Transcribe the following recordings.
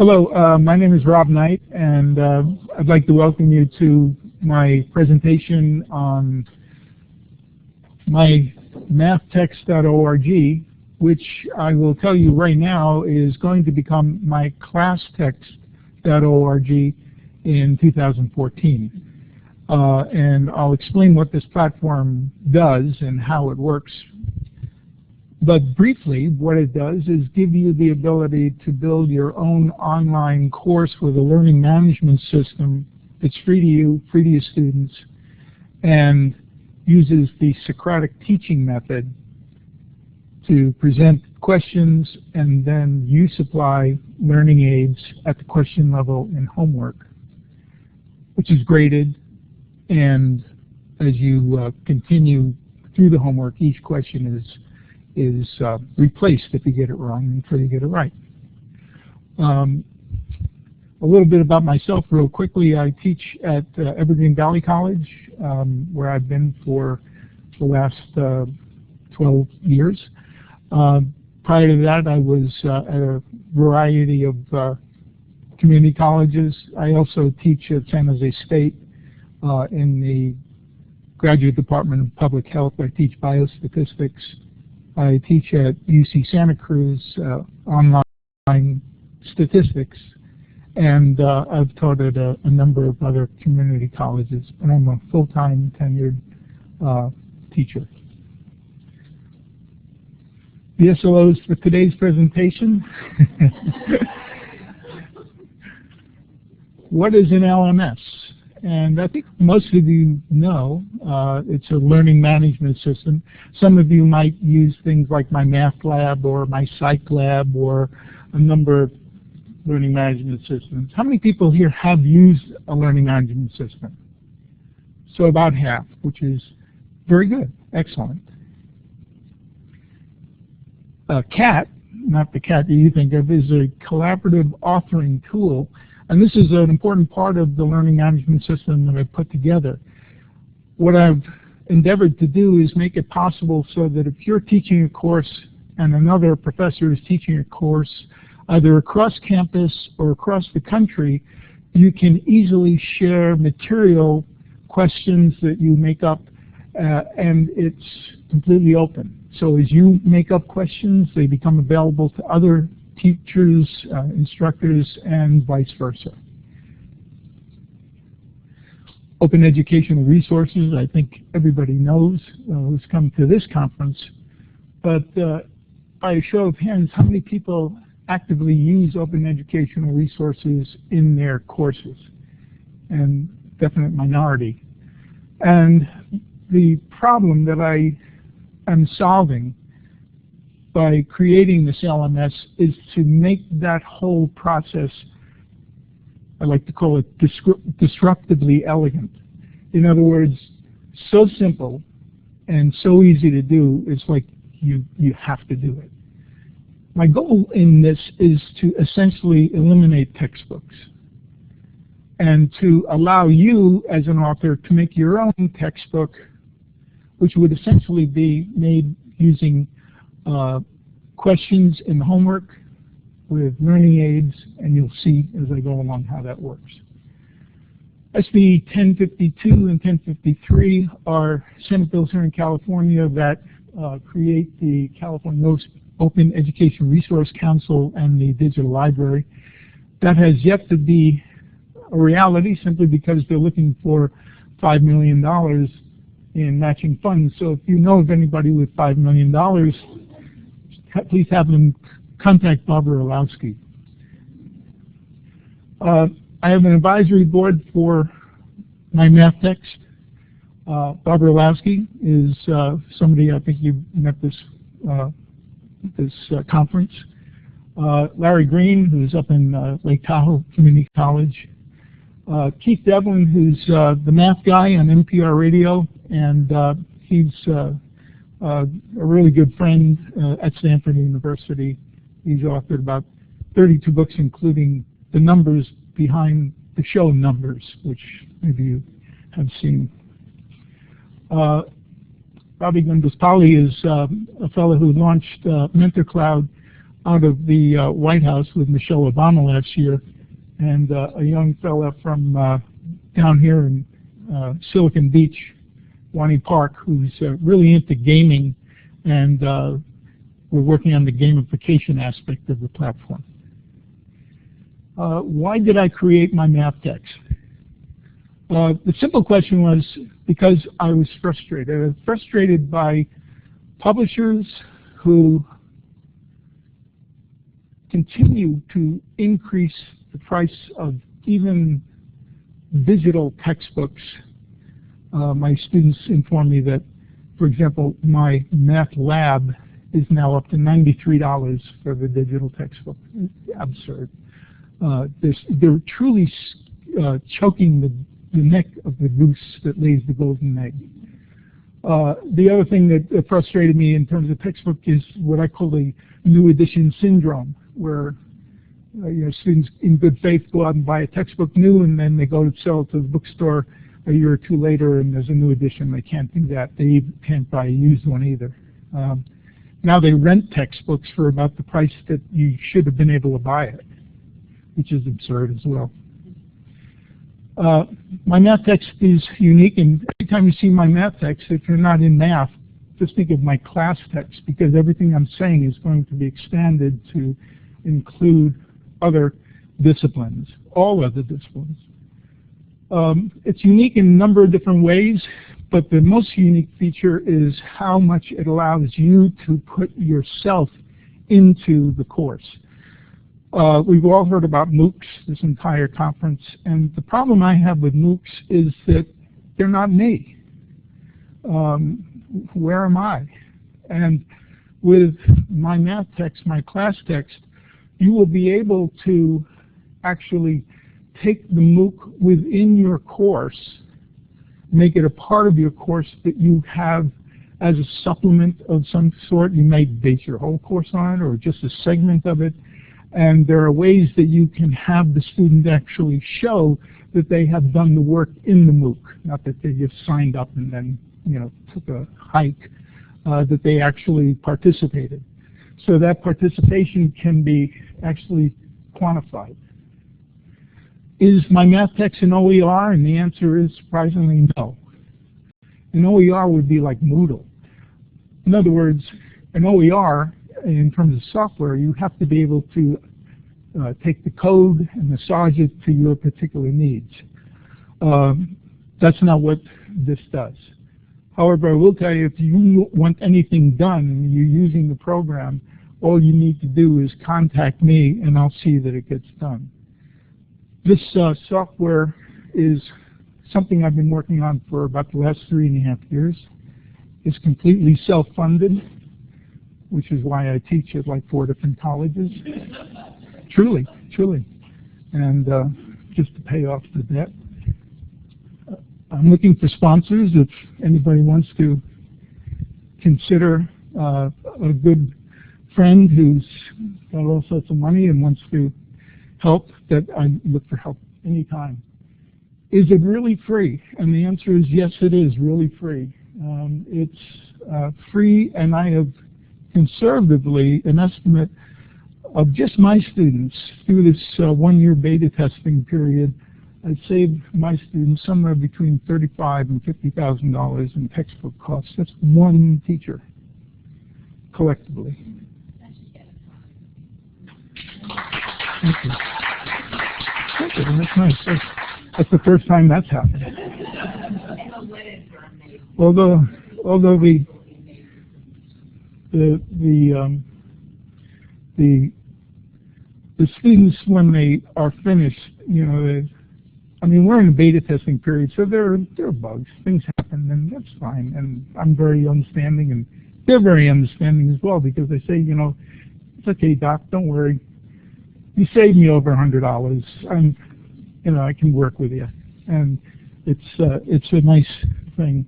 Hello, my name is Rob Knight, and I'd like to welcome you to my presentation on MyMathText.org, which I will tell you right now is going to become MyClassText.org in 2014. And I'll explain what this platform does and how it works. But briefly, what it does is give you the ability to build your own online course with a learning management system that's free to you, free to your students, and uses the Socratic teaching method to present questions, and then you supply learning aids at the question level in homework, which is graded, and as you continue through the homework, each question is replaced if you get it wrong until you get it right. A little bit about myself real quickly. I teach at Evergreen Valley College, where I've been for the last 12 years. Prior to that, I was at a variety of community colleges. I also teach at San Jose State in the Graduate Department of Public Health. I teach biostatistics. I teach at UC Santa Cruz online statistics, and I've taught at a number of other community colleges, and I'm a full-time tenured teacher. The SLOs for today's presentation. What is an LMS? And I think most of you know it's a learning management system. Some of you might use things like MyMathLab or MyPsychLab or a number of learning management systems. How many people here have used a learning management system? So about half, which is very good, excellent. CAT, not the CAT that you think of, is a collaborative authoring tool. And this is an important part of the learning management system that I've put together. What I've endeavored to do is make it possible so that if you're teaching a course and another professor is teaching a course, either across campus or across the country, you can easily share material, questions that you make up, and it's completely open. So as you make up questions, they become available to other teachers, instructors, and vice versa. Open educational resources, I think everybody knows who's come to this conference, but by a show of hands, how many people actively use open educational resources in their courses? And definite minority. And the problem that I am solving by creating this LMS is to make that whole process, I like to call it disruptively elegant. In other words, so simple and so easy to do, it's like you have to do it. My goal in this is to essentially eliminate textbooks and to allow you as an author to make your own textbook, which would essentially be made using questions in the homework with learning aids, and you'll see as I go along how that works. SB 1052 and 1053 are Senate bills here in California that create the California Open Education Resource Council and the Digital Library. That has yet to be a reality simply because they're looking for $5 million in matching funds. So if you know of anybody with $5 million, please have them contact Barbara Orlowski. I have an advisory board for MyMathText. Barbara Orlowski is somebody I think you've met this conference. Larry Green, who's up in Lake Tahoe Community College. Keith Devlin, who's the math guy on NPR Radio, and he's a really good friend at Stanford University. He's authored about 32 books, including the numbers behind the show Numbers, which maybe you have seen. Bobby Gundaspalli is a fellow who launched MentorCloud out of the White House with Michelle Obama last year, and a young fella from down here in Silicon Beach, Wani Park, who's really into gaming, and we're working on the gamification aspect of the platform. Why did I create MyMathText? The simple question was because I was frustrated. I was frustrated by publishers who continue to increase the price of even digital textbooks. My students inform me that, for example, my math lab is now up to $93 for the digital textbook. It's absurd. They're truly choking the neck of the goose that lays the golden egg. The other thing that frustrated me in terms of textbook is what I call the new edition syndrome, where students in good faith go out and buy a textbook new, and then they go to sell it to the bookstore a year or two later, and there's a new edition. They can't do that. They can't buy a used one either. Now they rent textbooks for about the price that you should have been able to buy it, which is absurd as well. MyMathText is unique, and every time you see MyMathText, if you're not in math, just think of my class text, because everything I'm saying is going to be expanded to include other disciplines, all other disciplines. It's unique in a number of different ways, but the most unique feature is how much it allows you to put yourself into the course. We've all heard about MOOCs this entire conference, and the problem I have with MOOCs is that they're not me. Where am I? And with MyMathText, my class text, you will be able to actually take the MOOC within your course, make it a part of your course that you have as a supplement of some sort. You may base your whole course on it or just a segment of it. And there are ways that you can have the student actually show that they have done the work in the MOOC, not that they just signed up and then took a hike, that they actually participated. So that participation can be actually quantified. Is MyMathText an OER? And the answer is surprisingly no. An OER would be like Moodle. In other words, an OER, in terms of software, you have to be able to take the code and massage it to your particular needs. That's not what this does. However, I will tell you, if you want anything done and you're using the program, all you need to do is contact me and I'll see that it gets done. This software is something I've been working on for about the last 3.5 years. It's completely self-funded, which is why I teach at like 4 different colleges. Truly. And just to pay off the debt. I'm looking for sponsors if anybody wants to consider a good friend who's got all sorts of money and wants to help, that I look for help anytime. Is it really free? And the answer is yes, it is really free. It's free, and I have conservatively an estimate of just my students through this 1-year beta testing period. I'd saved my students somewhere between $35,000 and $50,000 in textbook costs. That's one teacher, collectively. Thank you. Thank you. That's nice. That's the first time that's happened. Although the students, when they are finished, I mean, we're in a beta testing period, so there are bugs. Things happen, and that's fine. And I'm very understanding, and they're very understanding as well, because they say, it's okay, Doc, don't worry. You saved me over $100. I can work with you, and it's a nice thing.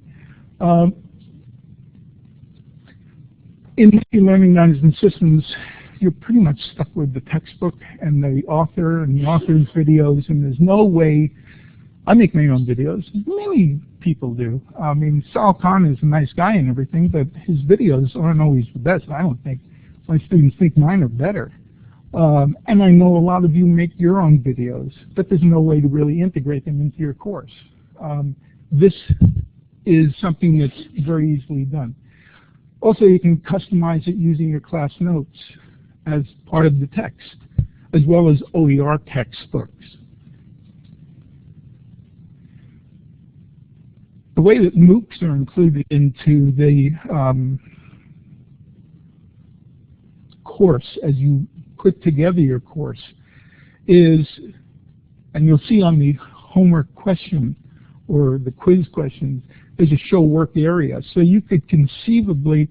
In learning management systems, you're pretty much stuck with the textbook and the author and the author's videos, and there's no way. I make my own videos. Many people do. I mean, Sal Khan is a nice guy and everything, but his videos aren't always the best, I don't think. My students think mine are better. And I know a lot of you make your own videos, but there's no way to really integrate them into your course. This is something that's very easily done. Also, you can customize it using your class notes as part of the text, as well as OER textbooks. The way that MOOCs are included into the course as you put together your course is, and you'll see on the homework question or the quiz questions, there's a show work area. So you could conceivably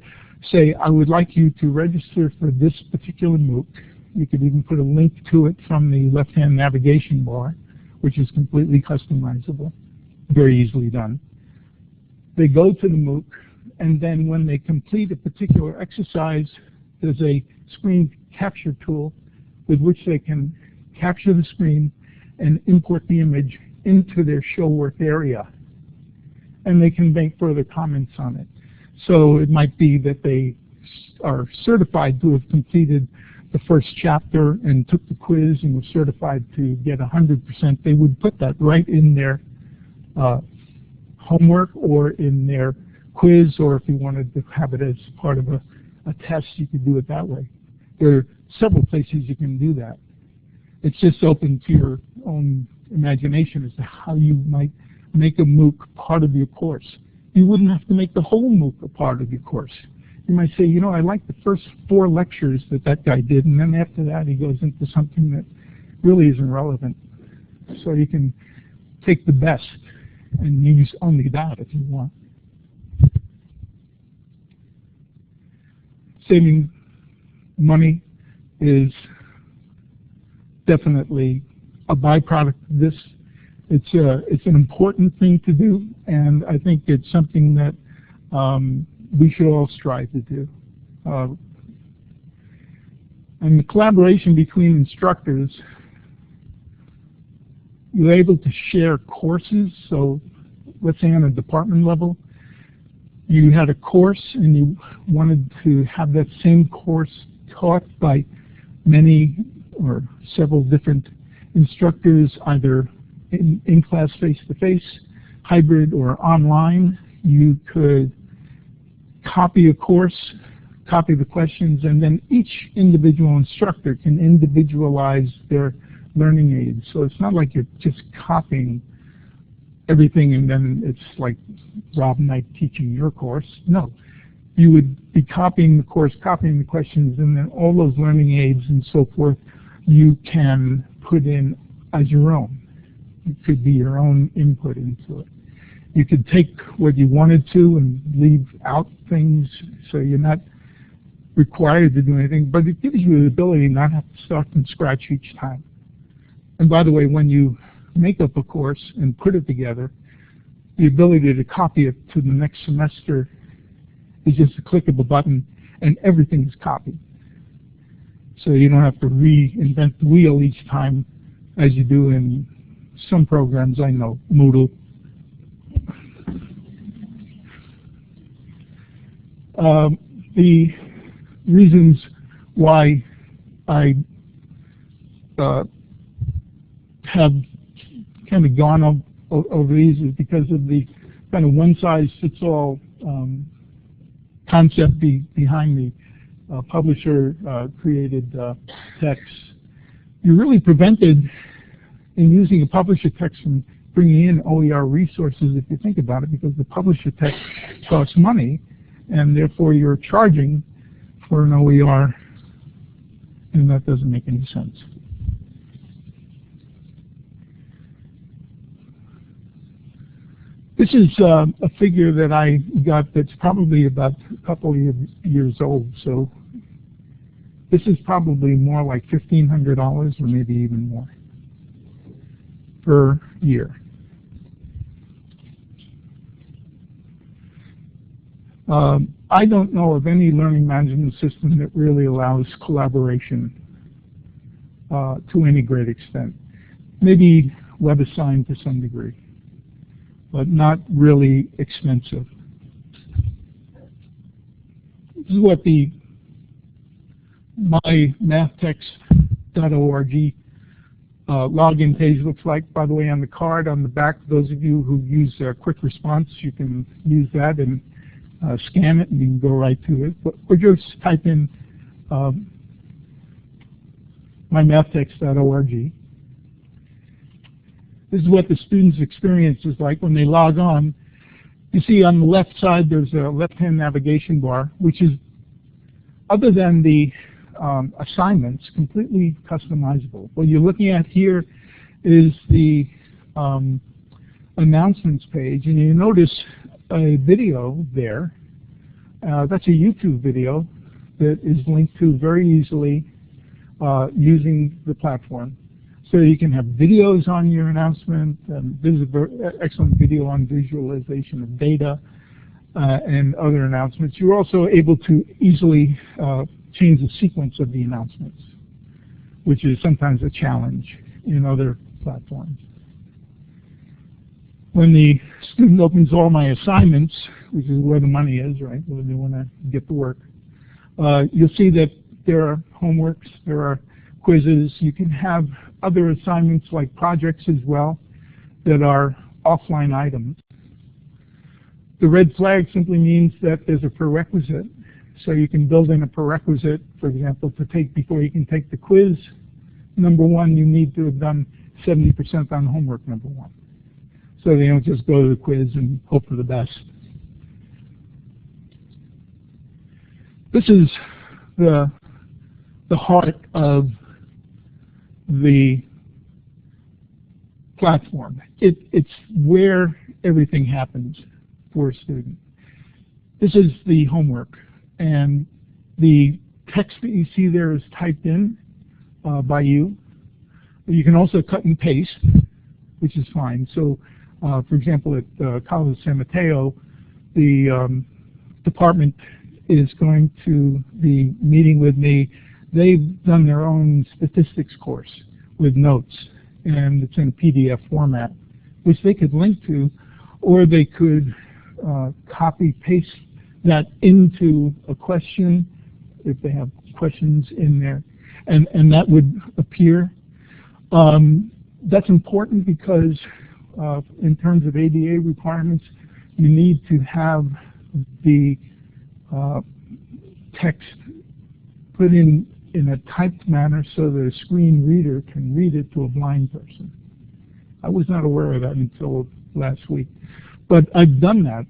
say, I would like you to register for this particular MOOC. You could even put a link to it from the left-hand navigation bar, which is completely customizable, very easily done. They go to the MOOC, and then when they complete a particular exercise, there's a screen capture tool with which they can capture the screen and import the image into their show work area. And they can make further comments on it. So it might be that they are certified to have completed the first chapter and took the quiz and were certified to get 100%. They would put that right in their homework or in their quiz, or if you wanted to have it as part of a test, you could do it that way. There are several places you can do that. It's just open to your own imagination as to how you might make a MOOC part of your course. You wouldn't have to make the whole MOOC a part of your course. You might say, you know, I like the first 4 lectures that guy did, and then after that he goes into something that really isn't relevant. So you can take the best and use only that if you want. Saving money is definitely a byproduct of this. It's an important thing to do, and I think it's something that we should all strive to do. And the collaboration between instructors, you're able to share courses. So let's say on a department level, you had a course and you wanted to have that same course taught by many or several different instructors, either in class face-to-face, hybrid, or online. You could copy a course, copy the questions, and then each individual instructor can individualize their learning aids. So it's not like you're just copying everything and then it's like Rob Knight teaching your course. No. You would be copying the course, copying the questions, and then all those learning aids and so forth you can put in as your own. It could be your own input into it. You could take what you wanted to and leave out things, so you're not required to do anything, but it gives you the ability not to have to start from scratch each time. And by the way, when you make up a course and put it together, the ability to copy it to the next semester is just a click of a button and everything is copied. So you don't have to reinvent the wheel each time as you do in some programs. I know, Moodle. The reasons why I have kind of gone over these is because of the kind of one-size-fits-all concept behind the publisher-created text. You're really prevented in using a publisher text from bringing in OER resources, if you think about it, because the publisher text costs money, and therefore you're charging for an OER, and that doesn't make any sense. This is a figure that I got that's probably about a couple of years old, so this is probably more like $1,500 or maybe even more per year. I don't know of any learning management system that really allows collaboration to any great extent. Maybe WebAssign to some degree, but not really expensive. This is what the MyMathText.org login page looks like. By the way, on the card on the back, those of you who use quick response, you can use that and scan it and you can go right to it. Or just type in MyMathText.org. This is what the student's experience is like when they log on. You see on the left side there's a left-hand navigation bar, which is, other than the assignments, completely customizable. What you're looking at here is the announcements page, and you notice a video there. That's a YouTube video that is linked to very easily using the platform. So you can have videos on your announcement, and this is a very excellent video on visualization of data and other announcements. You're also able to easily change the sequence of the announcements, which is sometimes a challenge in other platforms. When the student opens all my assignments, which is where the money is, right, where they want to get the work, you'll see that there are homeworks, there are quizzes. You can have other assignments like projects as well that are offline items. The red flag simply means that there's a prerequisite. So you can build in a prerequisite, for example, to take before you can take the quiz. Number one, you need to have done 70% on homework, number one. So they don't just go to the quiz and hope for the best. This is the heart of the platform. It's where everything happens for a student. This is the homework, and the text that you see there is typed in by you. You can also cut and paste, which is fine. So, for example, at College of San Mateo, the department is going to be meeting with me. They've done their own statistics course with notes, and it's in a PDF format, which they could link to, or they could copy paste that into a question if they have questions in there, and that would appear. That's important because in terms of ADA requirements, you need to have the text put in a typed manner so that a screen reader can read it to a blind person. I was not aware of that until last week, but I've done that.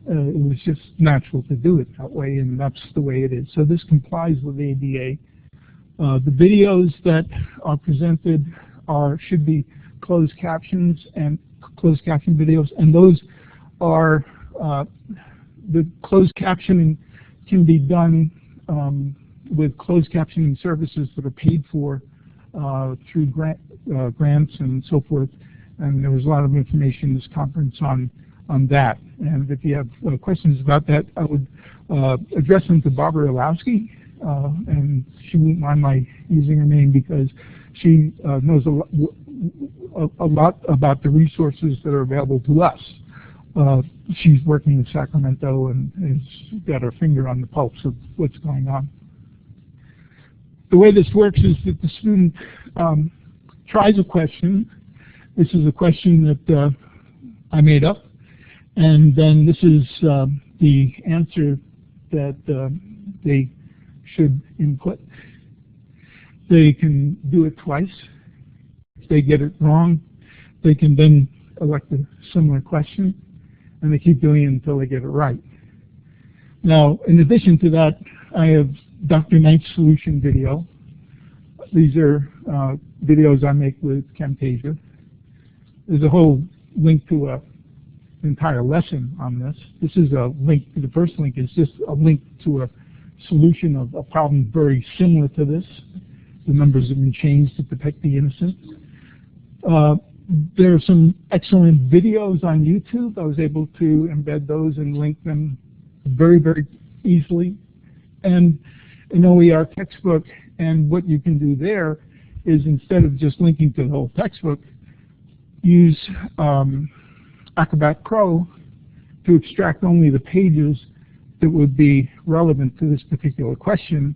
It was just natural to do it that way, and that's the way it is. So this complies with ADA. The videos that are presented should be closed captions and closed caption videos, and those are the closed captioning can be done with closed captioning services that are paid for through grants and so forth. And there was a lot of information in this conference on that. And if you have questions about that, I would address them to Barbara Ilowski, and she won't mind my using her name because she knows a lot about the resources that are available to us. She's working in Sacramento and has got her finger on the pulse of what's going on. The way this works is that the student tries a question. This is a question that I made up, and then this is the answer that they should input. They can do it twice. If they get it wrong, they can then elect a similar question, and they keep doing it until they get it right. Now, in addition to that, I have Dr. Knight's solution video. These are videos I make with Camtasia. There's a whole link to an entire lesson on this. This is a link. The first link is just a link to a solution of a problem very similar to this. The numbers have been changed to protect the innocent. There are some excellent videos on YouTube. I was able to embed those and link them very, very easily. And an OER textbook, and what you can do there is instead of just linking to the whole textbook, use Acrobat Pro to extract only the pages that would be relevant to this particular question,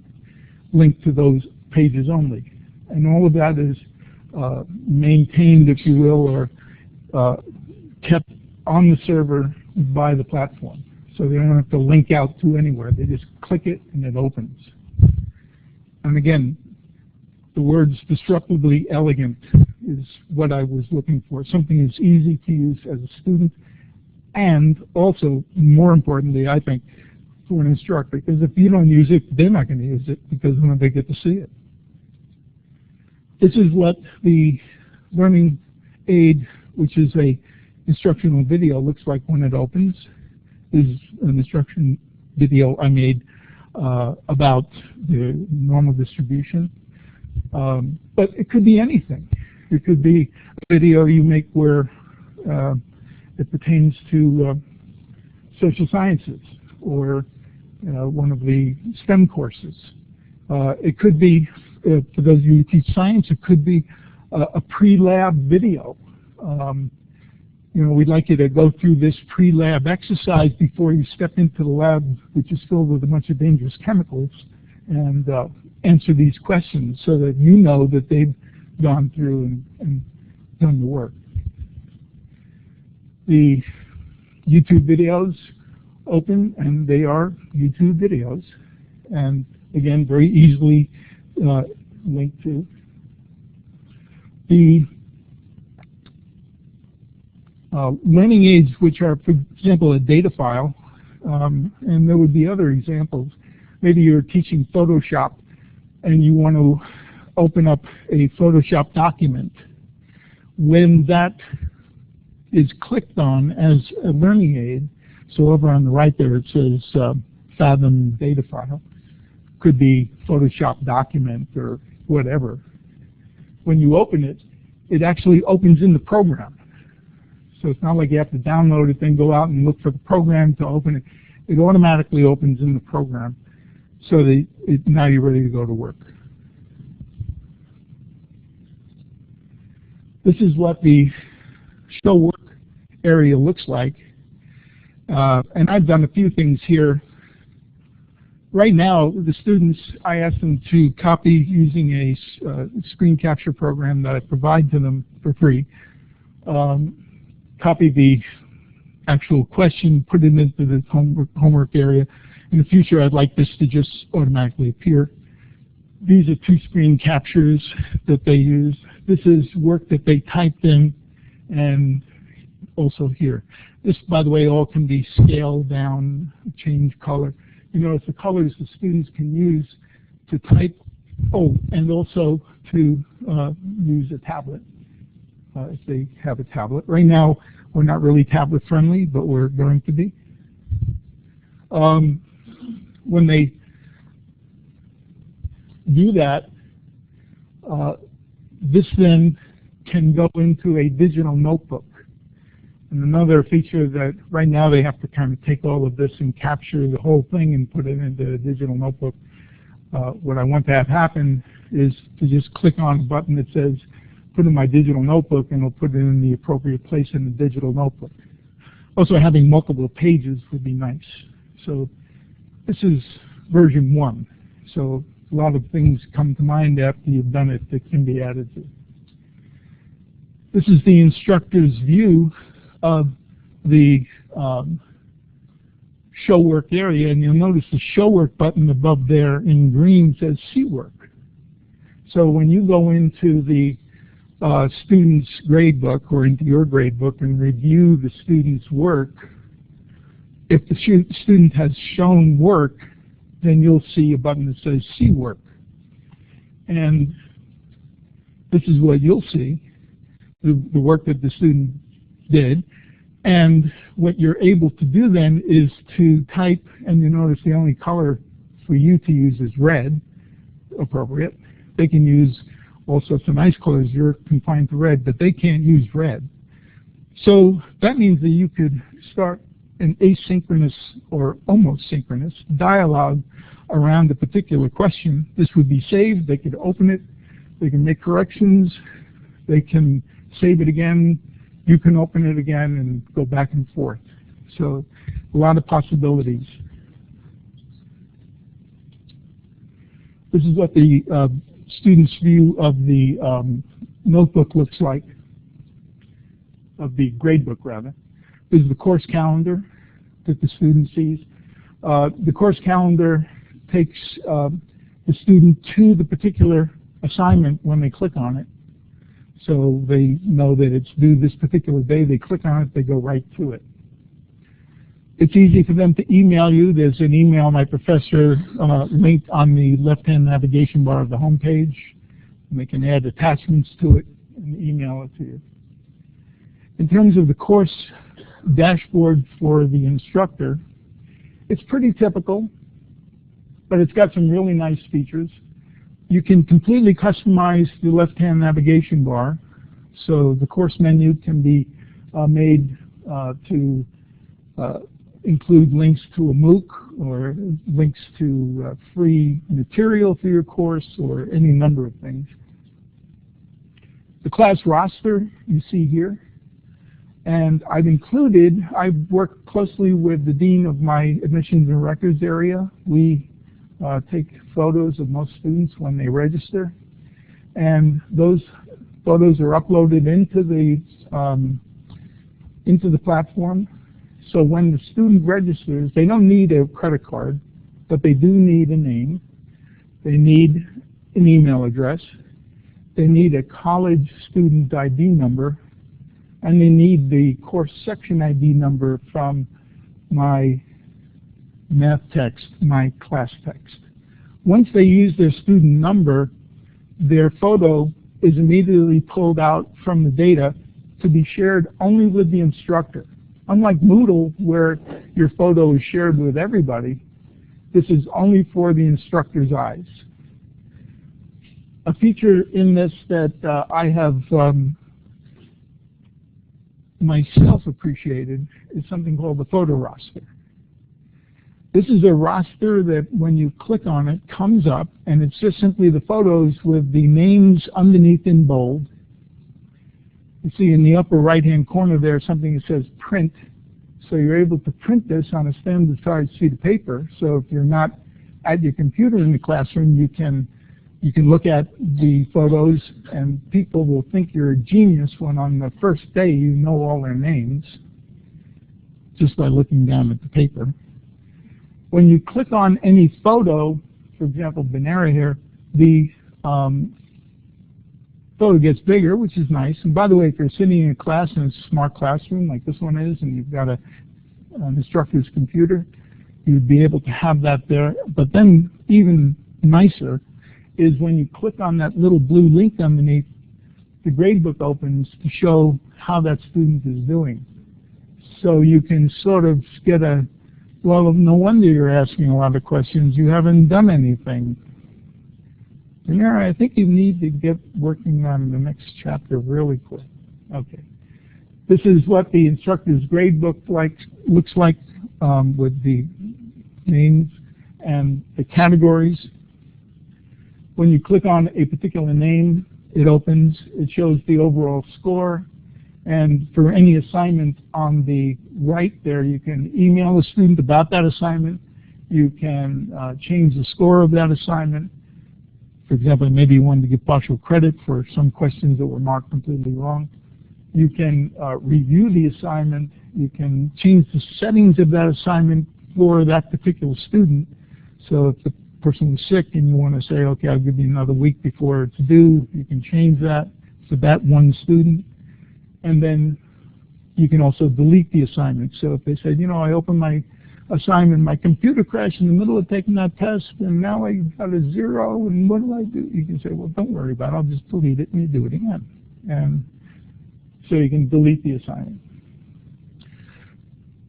link to those pages only. And all of that is maintained, if you will, or kept on the server by the platform. So they don't have to link out to anywhere. They just click it and it opens. And again, the words disruptively elegant is what I was looking for. Something that's easy to use as a student, and also, more importantly, I think, for an instructor, because if you don't use it, they're not going to use it, because when they get to see it. This is what the learning aid, which is a instructional video, looks like when it opens. This is an instruction video I made about the normal distribution. But it could be anything. It could be a video you make where it pertains to social sciences or one of the STEM courses. It could be, for those of you who teach science, it could be a pre-lab video. You know, we'd like you to go through this pre-lab exercise before you step into the lab, which is filled with a bunch of dangerous chemicals, and answer these questions so that you know that they've gone through and done the work. The YouTube videos open, and they are YouTube videos, and again, very easily linked to. The learning aids, which are, for example, a data file, and there would be other examples. Maybe you're teaching Photoshop and you want to open up a Photoshop document. When that is clicked on as a learning aid, so over on the right there it says Fathom data file, could be Photoshop document or whatever. When you open it, it actually opens in the program. So it's not like you have to download it, then go out and look for the program to open it. It automatically opens in the program so that now you're ready to go to work. This is what the show work area looks like. And I've done a few things here. Right now, the students, I ask them to copy using a screen capture program that I provide to them for free. Copy the actual question, put it into the homework area. In the future, I'd like this to just automatically appear. These are 2 screen captures that they use. This is work that they typed in, and also here. This, by the way, all can be scaled down, change color. You notice the colors the students can use to type, and also to use a tablet. If they have a tablet. Right now, we're not really tablet friendly, but we're going to be. When they do that, this then can go into a digital notebook. And another feature that right now they have to kind of take all of this and capture the whole thing and put it into a digital notebook. What I want to have happen is to just click on a button that says put in my digital notebook, and it'll put it in the appropriate place in the digital notebook. Also, having multiple pages would be nice. So this is version 1. So a lot of things come to mind after you've done it that can be added to. This is the instructor's view of the show work area, and you'll notice the show work button above there in green says see work. So when you go into the student's gradebook or into your gradebook and review the student's work, if the student has shown work, then you'll see a button that says see work. And this is what you'll see, the work that the student did. And what you're able to do then is to type, and you notice the only color for you to use is red, appropriate. They can use all sorts of nice colors. You're confined to red, but they can't use red. So that means that you could start an asynchronous or almost synchronous dialogue around a particular question. This would be saved. They could open it. They can make corrections. They can save it again. You can open it again and go back and forth. So a lot of possibilities. This is what the student's view of the notebook looks like, of the gradebook rather. This is the course calendar that the student sees. The course calendar takes the student to the particular assignment when they click on it. So they know that it's due this particular day. They click on it, they go right to it. It's easy for them to email you. There's an email my professor linked on the left-hand navigation bar of the home page. And they can add attachments to it and email it to you. In terms of the course dashboard for the instructor, it's pretty typical, but it's got some really nice features. You can completely customize the left-hand navigation bar, so the course menu can be made to include links to a MOOC or links to free material for your course or any number of things. The class roster you see here, and I've worked closely with the dean of my admissions and records area. We take photos of most students when they register, and those photos are uploaded into the platform. So when the student registers, they don't need a credit card, but they do need a name. They need an email address. They need a college student ID number, and they need the course section ID number from MyMath Text, my class text. Once they use their student number, their photo is immediately pulled out from the data to be shared only with the instructor. Unlike Moodle, where your photo is shared with everybody, this is only for the instructor's eyes. A feature in this that I have myself appreciated is something called the photo roster. This is a roster that when you click on it comes up, and it's just simply the photos with the names underneath in bold. You see in the upper right-hand corner there something that says print. So you're able to print this on a standard size sheet of paper. So if you're not at your computer in the classroom, you can look at the photos, and people will think you're a genius when on the first day you know all their names just by looking down at the paper. When you click on any photo, for example, Benera here, the photo gets bigger, which is nice. And by the way, if you're sitting in a class in a smart classroom like this one is, and you've got an instructor's computer, you'd be able to have that there. But then even nicer is when you click on that little blue link underneath, the gradebook opens to show how that student is doing. So you can sort of get a, well, no wonder you're asking a lot of questions. You haven't done anything. Benera, I think you need to get working on the next chapter really quick. Okay. This is what the instructor's gradebook looks like with the names and the categories. When you click on a particular name, it opens. It shows the overall score. And for any assignment on the right there, you can email a student about that assignment. You can change the score of that assignment. For example, maybe you wanted to give partial credit for some questions that were marked completely wrong. You can review the assignment. You can change the settings of that assignment for that particular student. So if the person was sick and you want to say, okay, I'll give you another week before it's due, you can change that for that one student. And then you can also delete the assignment. So if they said, you know, I opened my assignment, my computer crashed in the middle of taking that test, and now I got a 0, and what do I do? You can say, well, don't worry about it. I'll just delete it, and you do it again. And so you can delete the assignment.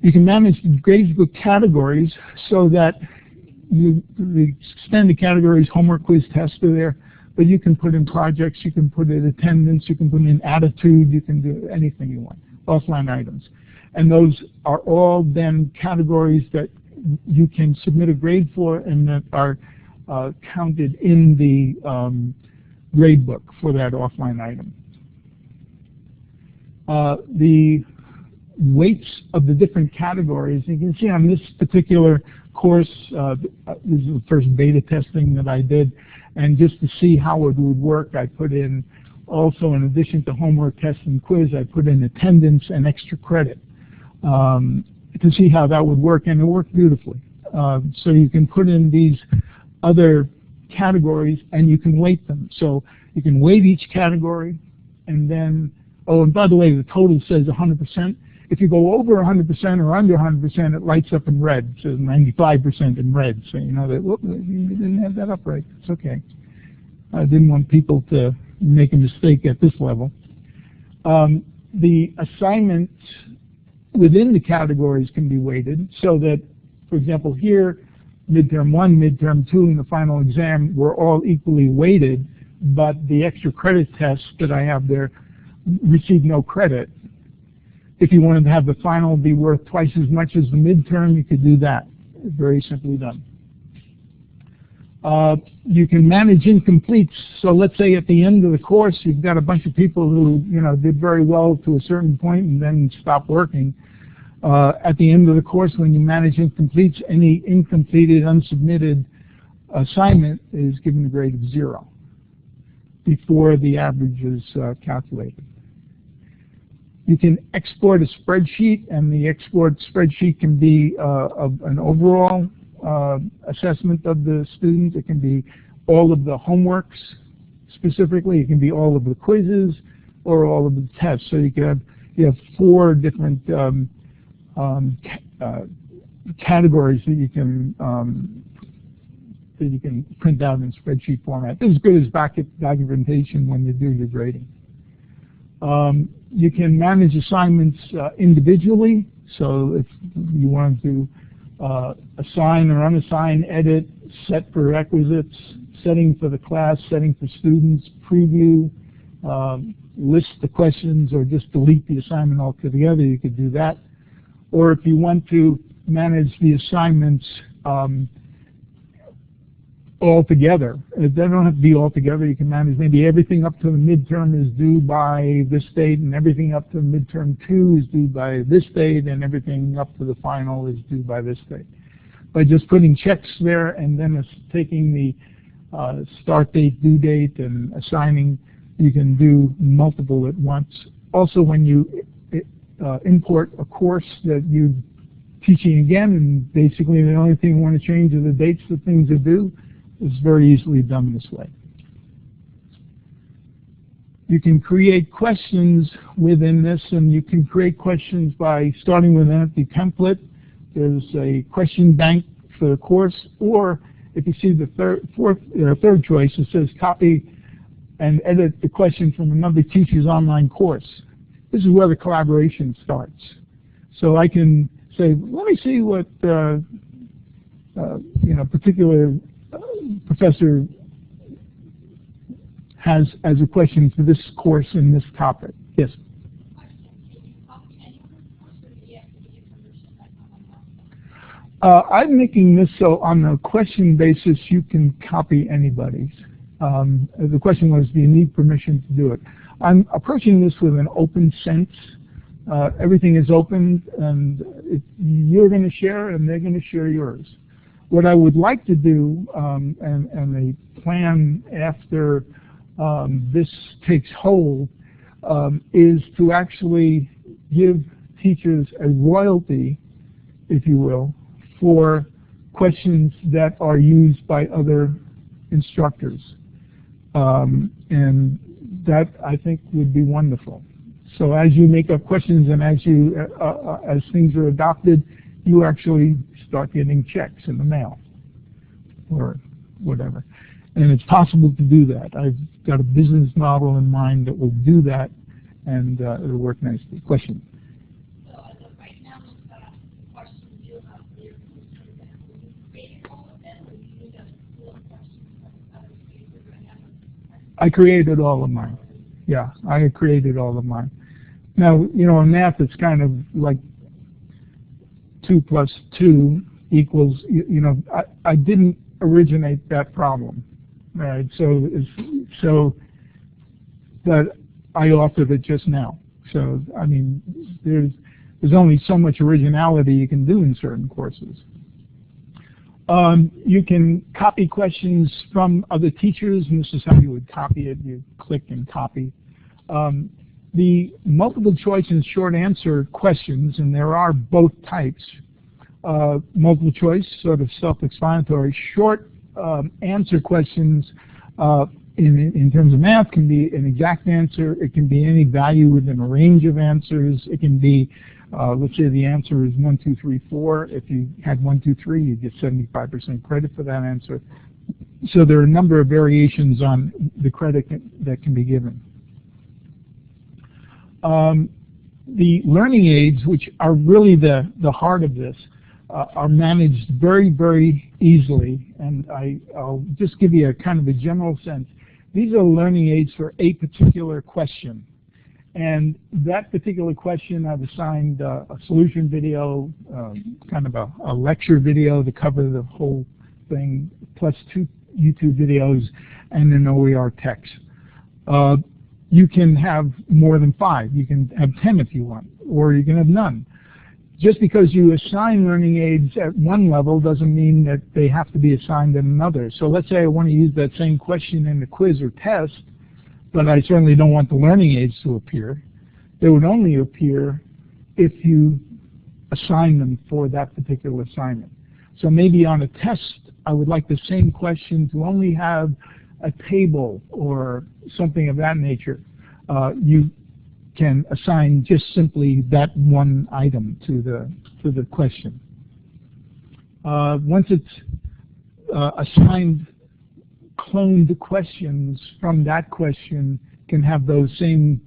You can manage the Gradebook categories so that the extended categories, homework, quiz, test are there. But you can put in projects, you can put in attendance, you can put in attitude, you can do anything you want, offline items. And those are all then categories that you can submit a grade for and that are counted in the gradebook for that offline item. The weights of the different categories. You can see on this particular course, this is the first beta testing that I did, and just to see how it would work, I put in also, in addition to homework, test, and quiz, I put in attendance and extra credit to see how that would work, and it worked beautifully. So you can put in these other categories and you can weight them. So you can weight each category, and then, oh, and by the way, the total says 100%. If you go over 100% or under 100%, it lights up in red. It says 95% in red. So you know that, whoop, you didn't have that up right. It's okay. I didn't want people to make a mistake at this level. The assignments within the categories can be weighted so that, for example, here, midterm 1, midterm 2, and the final exam were all equally weighted, but the extra credit tests that I have there receive no credit. If you wanted to have the final be worth twice as much as the midterm, you could do that. Very simply done. You can manage incompletes. So let's say at the end of the course, you've got a bunch of people who did very well to a certain point and then stopped working. At the end of the course, when you manage incompletes, any incompleted, unsubmitted assignment is given a grade of 0 before the average is calculated. You can export a spreadsheet, and the export spreadsheet can be of an overall assessment of the student. It can be all of the homeworks specifically. It can be all of the quizzes or all of the tests. So you have 4 different categories that you can print out in spreadsheet format. This is good as documentation when you do your grading. You can manage assignments individually. So if you want to assign or unassign, edit, set prerequisites, setting for the class, setting for students, preview, list the questions, or just delete the assignment altogether, you could do that. Or if you want to manage the assignments all together, they don't have to be all together. You can manage maybe everything up to the midterm is due by this date, and everything up to midterm 2 is due by this date, and everything up to the final is due by this date. By just putting checks there and then taking the start date, due date, and assigning, you can do multiple at once. Also, when you import a course that you're teaching again, and basically the only thing you want to change are the dates that things are due, it's very easily done this way. You can create questions within this, and you can create questions by starting with an empty template. There's a question bank for the course, or if you see the third choice, it says copy and edit the question from another teacher's online course. This is where the collaboration starts. So I can say, let me see what particular professor has as a question for this course in this topic. Yes? I'm making this so on a question basis you can copy anybody's. The question was, do you need permission to do it? I'm approaching this with an open sense. Everything is open, and you're going to share and they're going to share yours. What I would like to do, and the plan after this takes hold, is to actually give teachers a royalty, if you will, for questions that are used by other instructors. And that, I think, would be wonderful. So as you make up questions and as things are adopted, you actually start getting checks in the mail or whatever. And it's possible to do that. I've got a business model in mind that will do that, and it'll work nicely. Question? So as of right now, the questions you have there, you created all of them, or you just pull questions from other spaces right now? I created all of mine. Yeah, I created all of mine. Now, in math, it's kind of like 2 plus 2 equals, I didn't originate that problem, right? So that I authored it just now. So, I mean, there's only so much originality you can do in certain courses. You can copy questions from other teachers, and this is how you would copy it. You click and copy. The multiple choice and short answer questions, and there are both types. Multiple choice, sort of self-explanatory. Short answer questions in terms of math can be an exact answer. It can be any value within a range of answers. It can be, let's say the answer is 1, 2, 3, 4. If you had 1, 2, 3, you get 75% credit for that answer. So there are a number of variations on the credit that can be given. The learning aids, which are really the heart of this, are managed very, very easily, and I'll just give you a kind of a general sense. These are learning aids for a particular question, and that particular question I've assigned a solution video, kind of a lecture video to cover the whole thing, plus 2 YouTube videos and an OER text. You can have more than 5. You can have 10 if you want, or you can have none. Just because you assign learning aids at one level doesn't mean that they have to be assigned at another. So let's say I want to use that same question in a quiz or test, but I certainly don't want the learning aids to appear. They would only appear if you assign them for that particular assignment. So maybe on a test, I would like the same question to only have a table or something of that nature. You can assign just simply that one item to the question. Once it's assigned, cloned questions from that question can have those same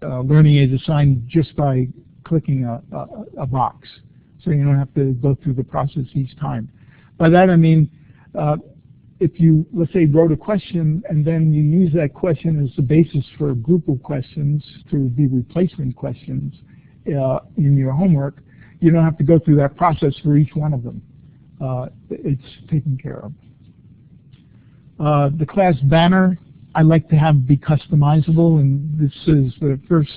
learning aids assigned just by clicking a box. So you don't have to go through the process each time. By that I mean, if you, let's say, wrote a question and then you use that question as the basis for a group of questions to be replacement questions in your homework, you don't have to go through that process for each one of them. It's taken care of. The class banner I like to have be customizable, and this is the first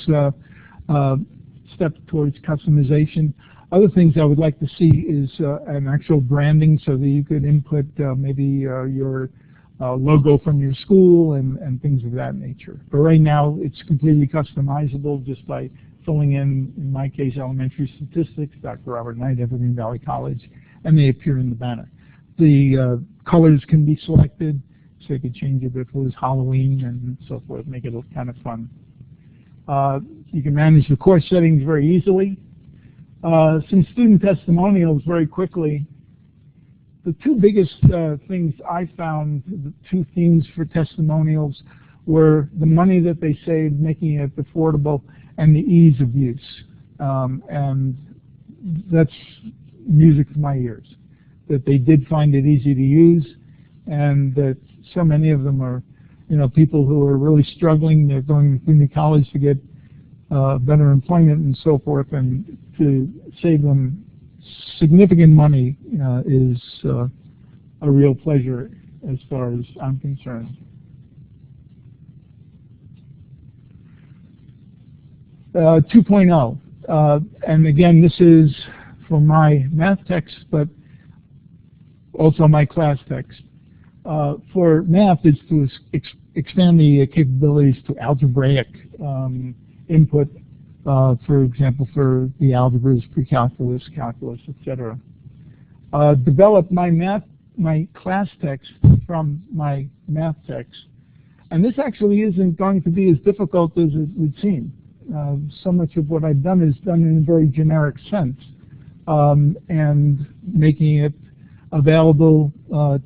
step towards customization. Other things I would like to see is an actual branding, so that you could input maybe your logo from your school and things of that nature. But right now, it's completely customizable just by filling in my case, elementary statistics, Dr. Robert Knight, Evergreen Valley College, and they appear in the banner. The colors can be selected, so you could change it if it was Halloween and so forth, make it look kind of fun. You can manage the course settings very easily. Some student testimonials very quickly. The 2 biggest things I found, the 2 themes for testimonials, were the money that they saved, making it affordable, and the ease of use. And that's music to my ears, that they did find it easy to use, and that so many of them are, people who are really struggling. They're going to community college to get better employment and so forth, and to save them significant money is a real pleasure as far as I'm concerned. 2.0, and again, this is for my math text, but also my class text. For math, it's to expand the capabilities to algebraic input, for example, for the algebras, pre-calculus, calculus, etc. Develop my class text from my math text. And this actually isn't going to be as difficult as it would seem. So much of what I've done is done in a very generic sense, and making it available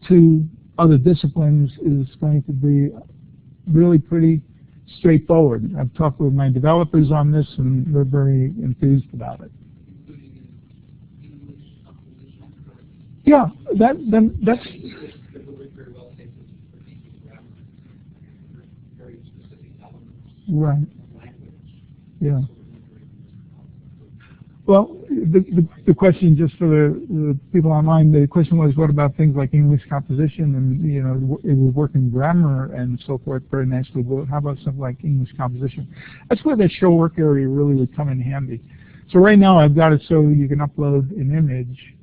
to other disciplines is going to be really pretty straightforward. I've talked with my developers on this, and they're very enthused about it. Yeah, that's right. Yeah. Well, the question, just for the people online, the question was, what about things like English composition, and you know, it would work in grammar and so forth very nicely. But how about something like English composition? That's where that show work area really would come in handy. So right now I've got it so you can upload an image,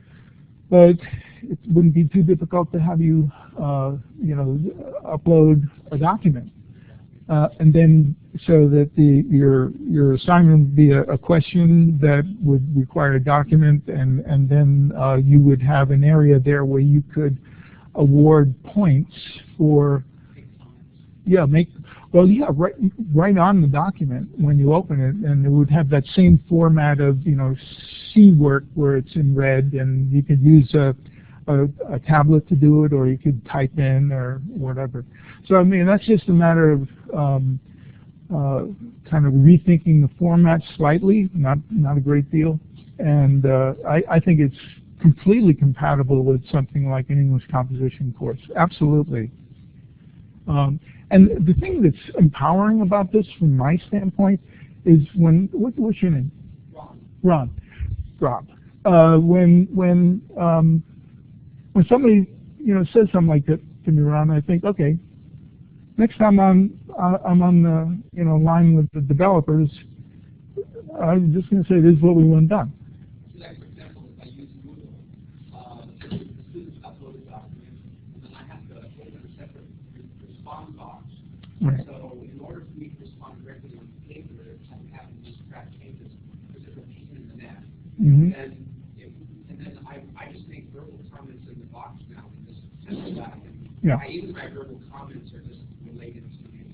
but it wouldn't be too difficult to have you, you know, upload a document. And then so that your assignment would be a question that would require a document, and then you would have an area there where you could award points for, right on the document when you open it, and it would have that same format of, you know, C work where it's in red, and you could use a tablet to do it, or you could type in or whatever. So I mean, that's just a matter of kind of rethinking the format slightly, not a great deal, and I think it's completely compatible with something like an English composition course. Absolutely. And the thing that's empowering about this, from my standpoint, is what's your name? Ron. Rob. When somebody, you know, says something like that to me, Ron, I think, okay, next time I'm on the, you know, line with the developers, I'm just going to say this is what we want done. Like, for example, if I use Google, the students upload a document, and then I have to open a separate response box. Right. So in order for me to respond directly on the paper, I'm having to track changes because there's a pain in the neck. Mm-hmm. And then I just make verbal comments in the box now and just send it back. Yeah. Even my verbal comments are just related to the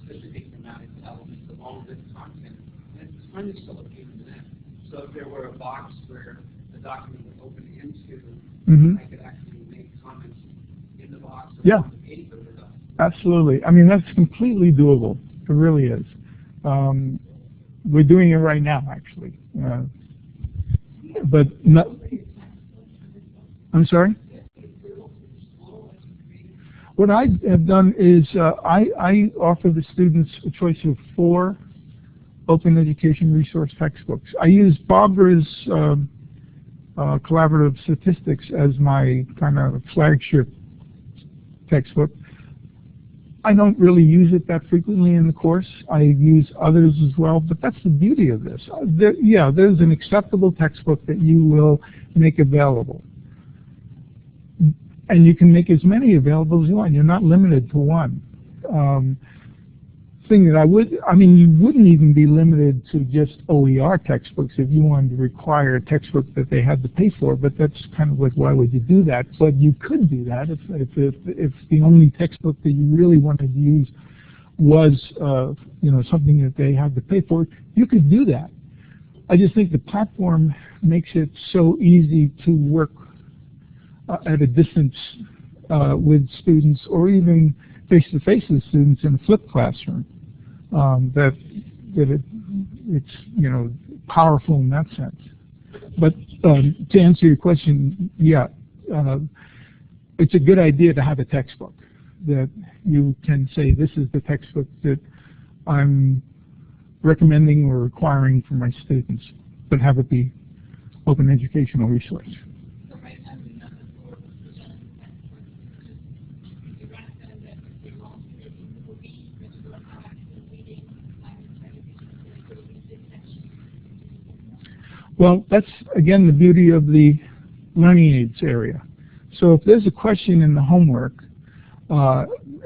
specific grammatic elements along with content. And it's kind of still a pain in the neck. So if there were a box where the document would open into, I could actually make comments in the box or on the paper. Absolutely. I mean, that's completely doable. It really is. We're doing it right now, actually. But not, I'm sorry? What I have done is I offer the students a choice of 4 open education resource textbooks. I use Barbara's Collaborative Statistics as my kind of flagship textbook. I don't really use it that frequently in the course. I use others as well, but that's the beauty of this. There's an acceptable textbook that you will make available. And you can make as many available as you want. You're not limited to one. Thing that you wouldn't even be limited to just OER textbooks if you wanted to require a textbook that they had to pay for, but that's kind of like, why would you do that? But you could do that if the only textbook that you really wanted to use was you know, something that they had to pay for. You could do that. I just think the platform makes it so easy to work at a distance with students, or even face-to-face with students in a flipped classroom. It's, you know, powerful in that sense. But to answer your question, it's a good idea to have a textbook that you can say, this is the textbook that I'm recommending or requiring for my students, but have it be open educational resource. Well, that's, again, the beauty of the learning aids area. So if there's a question in the homework,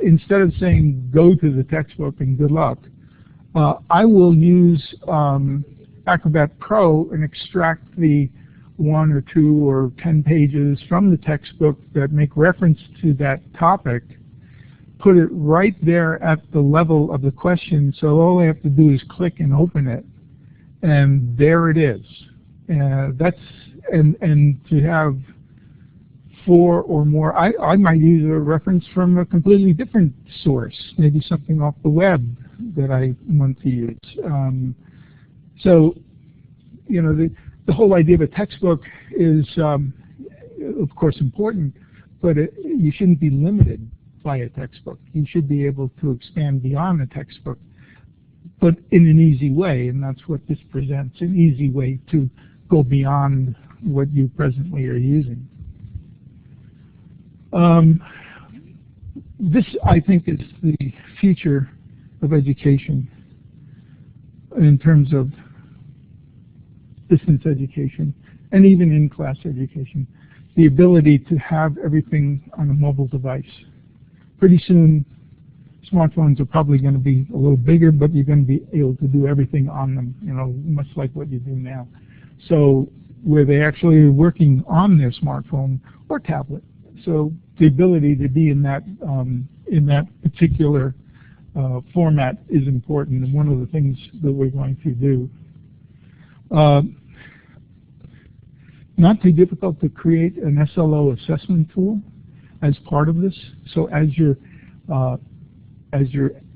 instead of saying go to the textbook and good luck, I will use Acrobat Pro and extract the 1 or 2 or 10 pages from the textbook that make reference to that topic, put it right there at the level of the question, so all I have to do is click and open it, and there it is. And to have 4 or more, I might use a reference from a completely different source, maybe something off the web that I want to use. So, you know, the whole idea of a textbook is, of course, important, but you shouldn't be limited by a textbook. You should be able to expand beyond a textbook, but in an easy way, and that's what this presents, an easy way to go beyond what you presently are using. This, I think, is the future of education in terms of distance education and even in-class education. The ability to have everything on a mobile device. Pretty soon, smartphones are probably going to be a little bigger, but you're going to be able to do everything on them, you know, much like what you do now. So where they actually are working on their smartphone or tablet. So the ability to be in that particular format is important, and one of the things that we're going to do. Not too difficult to create an SLO assessment tool as part of this. So as you're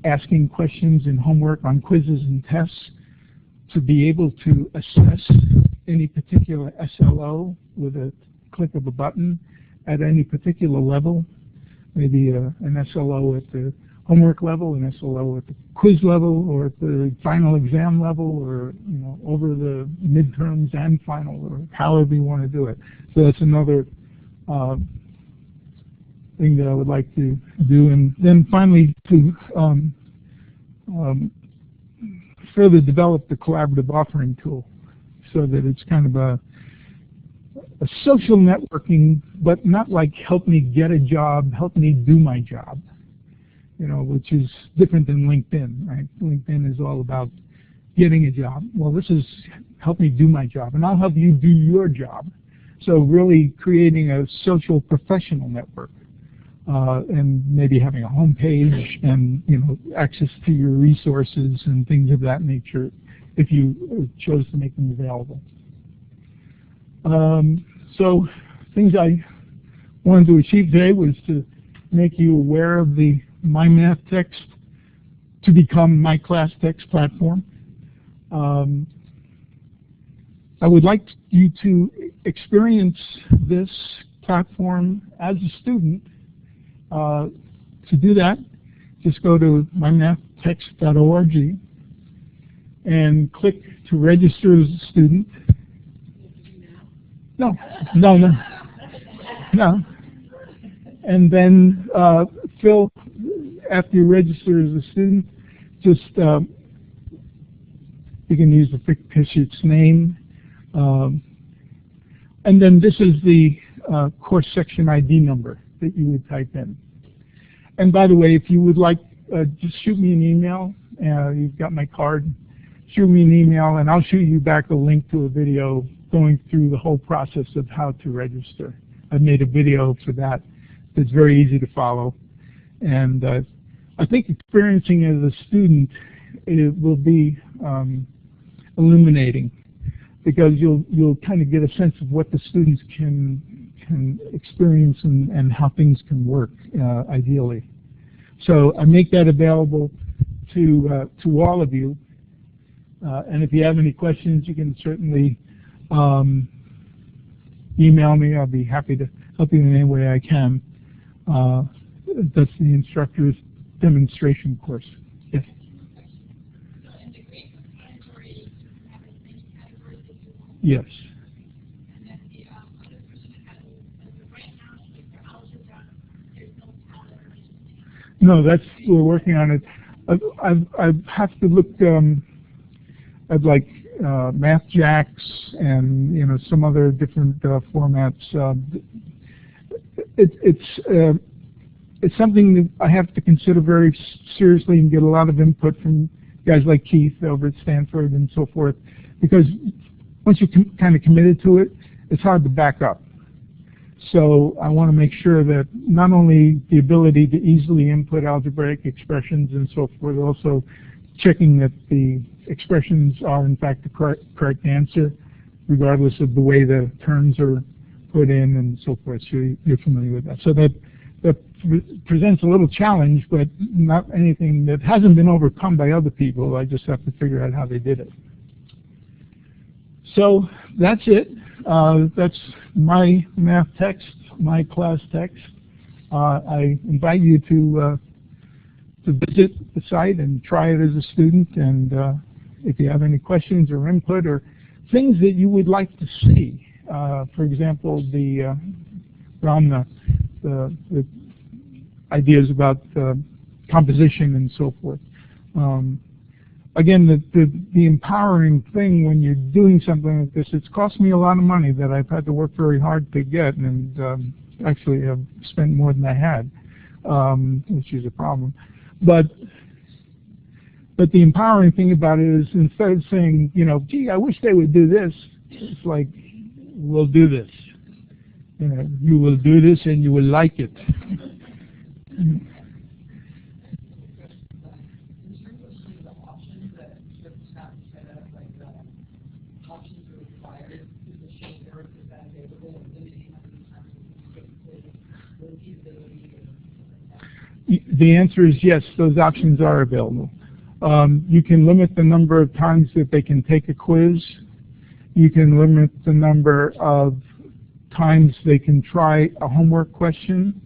asking questions in homework on quizzes and tests, to be able to assess any particular SLO with a click of a button at any particular level, maybe an SLO at the homework level, an SLO at the quiz level, or at the final exam level, or over the midterms and final, or however you want to do it. So that's another thing that I would like to do. And then finally, to further develop the collaborative offering tool, so that it's kind of a social networking, but not like help me get a job, help me do my job, which is different than LinkedIn, right? LinkedIn is all about getting a job. Well, this is help me do my job, and I'll help you do your job. So really creating a social professional network, and maybe having a home page and access to your resources and things of that nature if you chose to make them available. So things I wanted to achieve today was to make you aware of the MyMathText to become MyClassText platform. I would like you to experience this platform as a student. To do that, just go to mymathtext.org and click to register as a student. No. And then fill, after you register as a student, just you can use the fictitious name. And then this is the course section ID number that you would type in. And by the way, if you would like, just shoot me an email. You've got my card. Shoot me an email, and I'll shoot you back a link to a video going through the whole process of how to register. I've made a video for that that's very easy to follow. And I think experiencing it as a student, it will be illuminating, because you'll kind of get a sense of what the students can experience and how things can work ideally. So I make that available to all of you. And if you have any questions, you can certainly email me. I'll be happy to help you in any way I can. That's the Instructor's demonstration course. Yes? So in the Gradebook category, you have as many categories as you want. Yes. And then the other person has, as of right now, like for algebra, there's no palette or anything. No, we're working on it. I have to look at like MathJax and some other different formats. It's something that I have to consider very seriously and get a lot of input from guys like Keith over at Stanford and so forth, because once you're kind of committed to it, it's hard to back up. So I want to make sure that not only the ability to easily input algebraic expressions and so forth, also checking that the expressions are in fact the correct answer, regardless of the way the terms are put in and so forth. So you're familiar with that. So that presents a little challenge, but not anything that hasn't been overcome by other people. I just have to figure out how they did it. So that's it. That's MyMathText, MyClassText. I invite you to visit the site and try it as a student. And if you have any questions or input or things that you would like to see. For example, around the ideas about composition and so forth. Again, the empowering thing when you're doing something like this, it's cost me a lot of money that I've had to work very hard to get, and actually have spent more than I had, which is a problem. But the empowering thing about it is, instead of saying, you know, gee, I wish they would do this, it's like, we'll do this. You know, you will do this and you will like it. The answer is yes, those options are available. You can limit the number of times that they can take a quiz. You can limit the number of times they can try a homework question.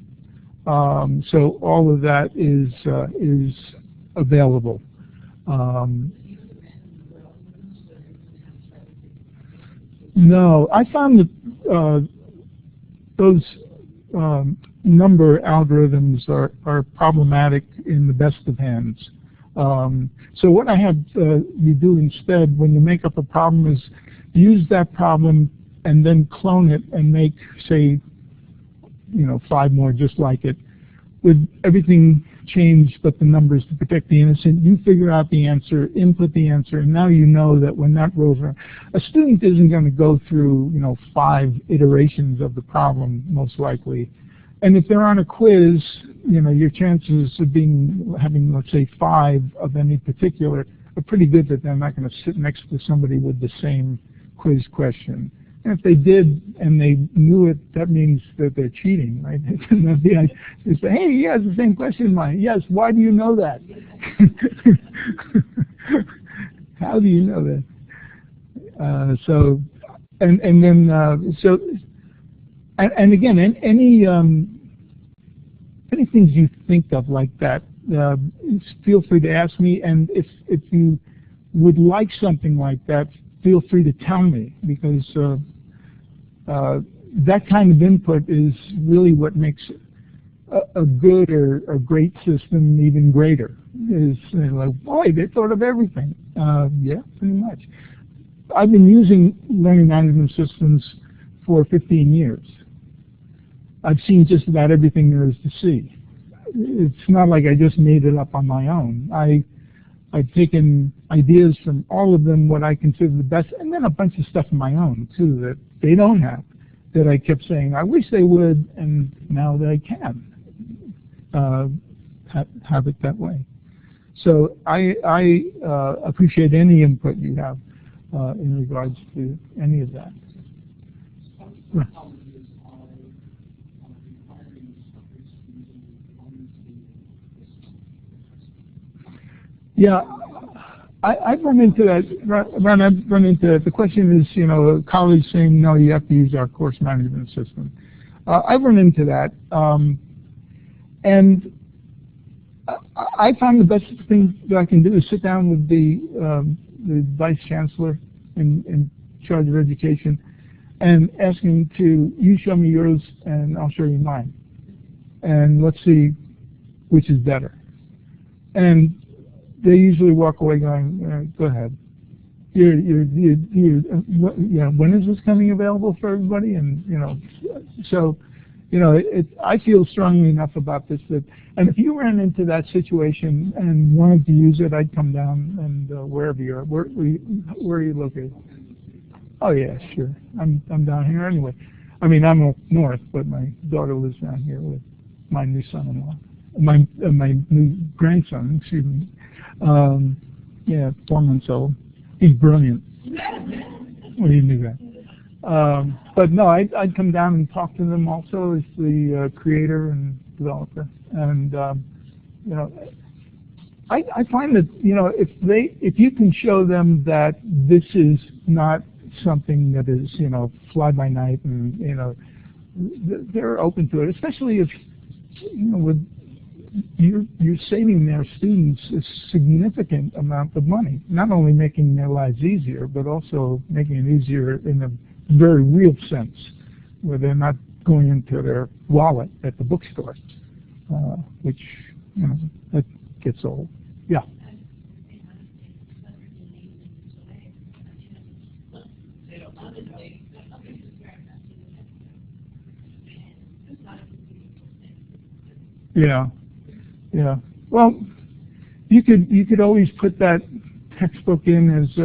So all of that is available. No, I found that those number algorithms are problematic in the best of hands. So what I have you do instead when you make up a problem is use that problem and then clone it and make, say, you know, 5 more just like it, with everything changed but the numbers to protect the innocent. You figure out the answer, input the answer, and now you know that when that rolls around, a student isn't going to go through, you know, 5 iterations of the problem, most likely. And if they're on a quiz, you know, your chances of having, let's say, 5 of any particular are pretty good that they're not going to sit next to somebody with the same quiz question. And if they did and they knew it, that means that they're cheating, right? They say, hey, he has the same question as mine. Yes, why do you know that? How do you know that? And again, any things you think of like that, feel free to ask me. And if you would like something like that, feel free to tell me, because that kind of input is really what makes a good or a great system even greater. Is like, boy, they thought of everything. Yeah, pretty much. I've been using learning management systems for 15 years. I've seen just about everything there is to see. It's not like I just made it up on my own. I've taken ideas from all of them, what I consider the best, and then a bunch of stuff of my own, too, that they don't have, that I kept saying, I wish they would, and now that I can have it that way. So I appreciate any input you have in regards to any of that. Right. Yeah, I've run into that. I've run into that. The question is, you know, a college saying, no, you have to use our course management system. I've run into that. And I find the best thing that I can do is sit down with the vice chancellor in charge of education and ask him to, you show me yours and I'll show you mine. And let's see which is better. And they usually walk away going, go ahead. When is this coming available for everybody? And, you know, so, you know, I feel strongly enough about this that, and if you ran into that situation and wanted to use it, I'd come down and wherever you are. Where are you located? Oh yeah, sure. I'm down here anyway. I mean, I'm up north, but my daughter lives down here with my new son-in-law, my new grandson. Excuse me. Yeah, 4 months old. He's brilliant. Well, you knew that. But no, I'd come down and talk to them also as the creator and developer. And you know, I find that, you know, if you can show them that this is not something that is, you know, fly by night, and, you know, they're open to it. Especially if, you know, with you're saving their students a significant amount of money, not only making their lives easier, but also making it easier in a very real sense, where they're not going into their wallet at the bookstore, which, you know, that gets old. Yeah. Yeah, yeah. Well, you could always put that textbook in as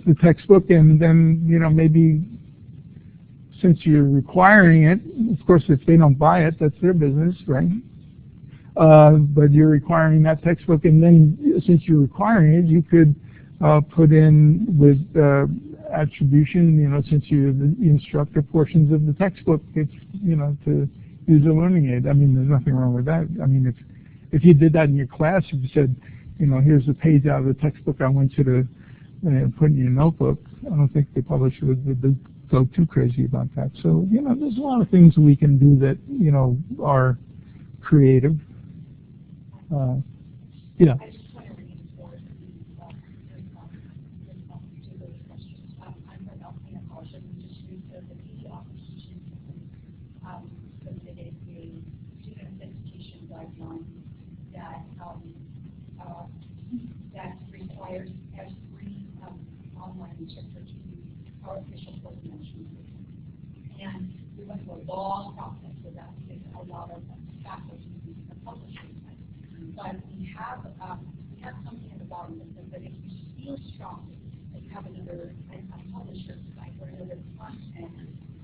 the textbook, and then, you know, maybe since you're requiring it, of course, if they don't buy it, that's their business, right? But you're requiring that textbook, and then since you're requiring it, you could put in with attribution, you know, since you're the instructor, portions of the textbook, it's, you know, to use a learning aid. I mean, there's nothing wrong with that. I mean, if you did that in your class, if you said, you know, here's a page out of the textbook I want you to put in your notebook, I don't think the publisher would go too crazy about that. So, you know, there's a lot of things we can do that, you know, are creative. Yeah. I just want to reinforce to those questions. I'm from Alpena College, and we just used the PD office teaching system submitted a student authentication guideline that that requires every online instructor to use our official course management system. And we went through a long process with that because a lot of faculty use the publishing site. But we have something at the bottom that says that if you feel strongly that you have another publisher site or another content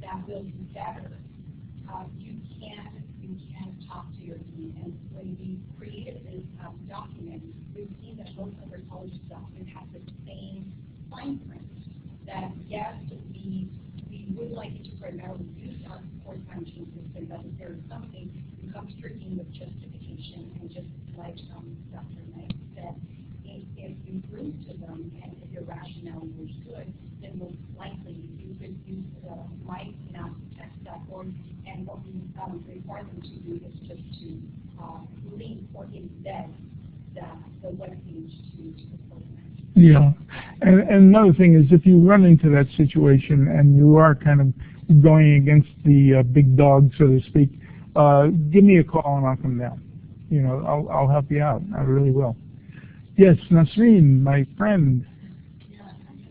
that will be better, you can talk to your dean. And when we created this document, we've seen that most of our college documents have the same fine print. That yes, we would like you to primarily use our course management system, but if there is something you come to your dean with justification, and just like Dr. Knight said, if you prove to them and if your rationale was good, then most likely you could use MyMathText.org, and what we require them to do is just to link or embed the web page to the program. Yeah, and another thing is, if you run into that situation and you are kind of going against the big dog, so to speak, give me a call and I'll come down. You know, I'll help you out. I really will. Yes, Nasreen, my friend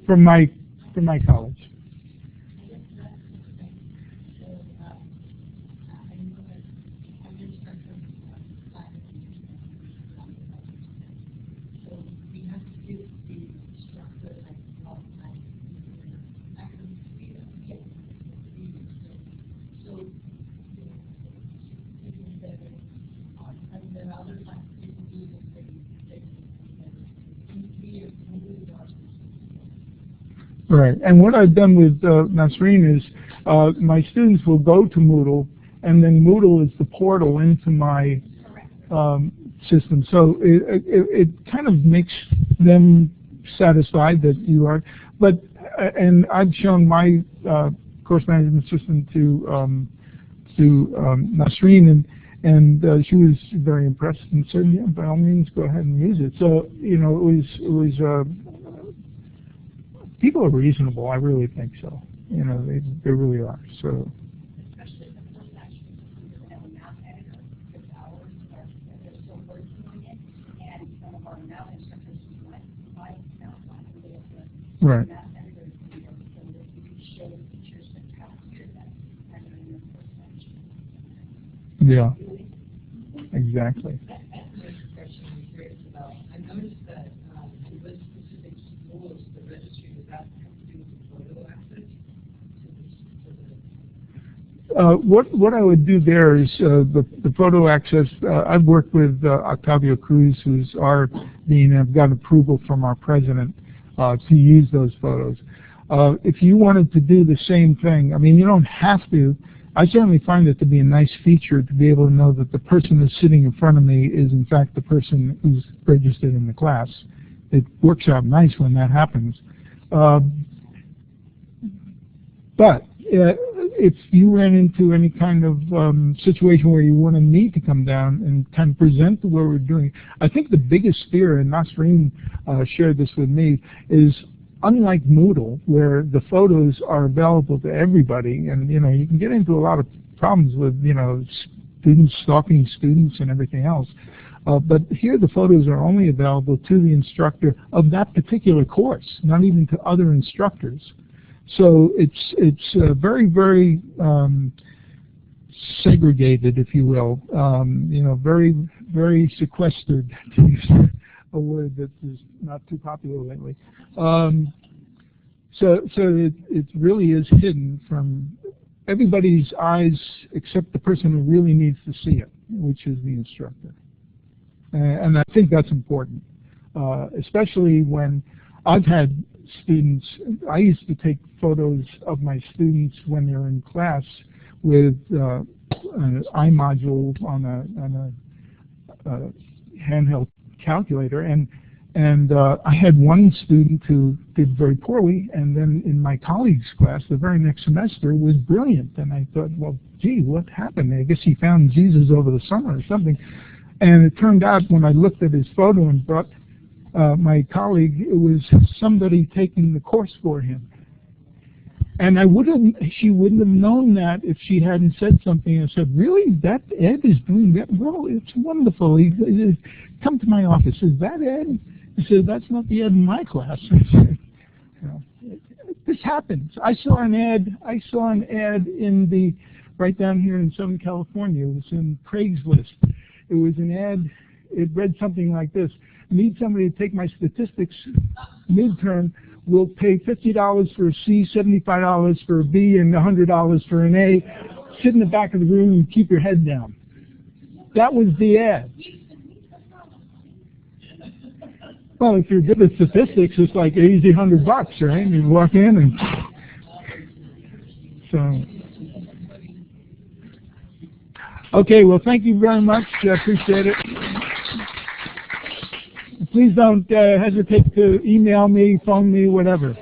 from my college. Right, and what I've done with Nasreen is my students will go to Moodle, and then Moodle is the portal into my system. So it kind of makes them satisfied that you are. But and I've shown my course management system to Nasreen, and she was very impressed and said, yeah, by all means, go ahead and use it. So, you know, it was people are reasonable. I really think so. You know, they really are. So. Especially the first section, we have a math editor because ours they're still working on it, and some of our math instructors like math and they have the right. math editor so that you can show the teachers that how to do that and in your first section. Yeah. Exactly. That's another question I'm curious about. I noticed that with specific schools, the registry does that have to do with the photo access to what I would do there is the photo access. I've worked with Octavio Cruz, who's our dean, and I've got approval from our president to use those photos. If you wanted to do the same thing, I mean, you don't have to. I certainly find it to be a nice feature to be able to know that the person that's sitting in front of me is in fact the person who's registered in the class. It works out nice when that happens. But if you ran into any kind of situation where you wanted me to come down and kind of present what we're doing, I think the biggest fear, and Nasreen shared this with me, is unlike Moodle, where the photos are available to everybody, and you can get into a lot of problems with students stalking students and everything else. But here the photos are only available to the instructor of that particular course, not even to other instructors. So it's very, very segregated, if you will. Very, very sequestered, to use a word that is not too popular lately. So it really is hidden from everybody's eyes except the person who really needs to see it, which is the instructor. And I think that's important, especially when I've had students. I used to take photos of my students when they're in class with an iModule on a handheld calculator, and I had one student who did very poorly, and then in my colleague's class the very next semester was brilliant. And I thought, well, gee, what happened? I guess he found Jesus over the summer or something. And it turned out when I looked at his photo and brought my colleague, it was somebody taking the course for him. And she wouldn't have known that if she hadn't said something and said, really, that Ed is doing that? Well, it's wonderful. He come to my office. Is that Ed? He said, that's not the Ed in my class. I said, this happens. I saw an ad in right down here in Southern California. It was in Craigslist. It was an ad. It read something like this: need somebody to take my statistics midterm. We'll pay $50 for a C, $75 for a B, and $100 for an A. Sit in the back of the room and keep your head down. That was the ad. Well, if you're good at statistics, it's like easy $100, right? You walk in and so. Okay, well, thank you very much. I appreciate it. Please don't hesitate to email me, phone me, whatever.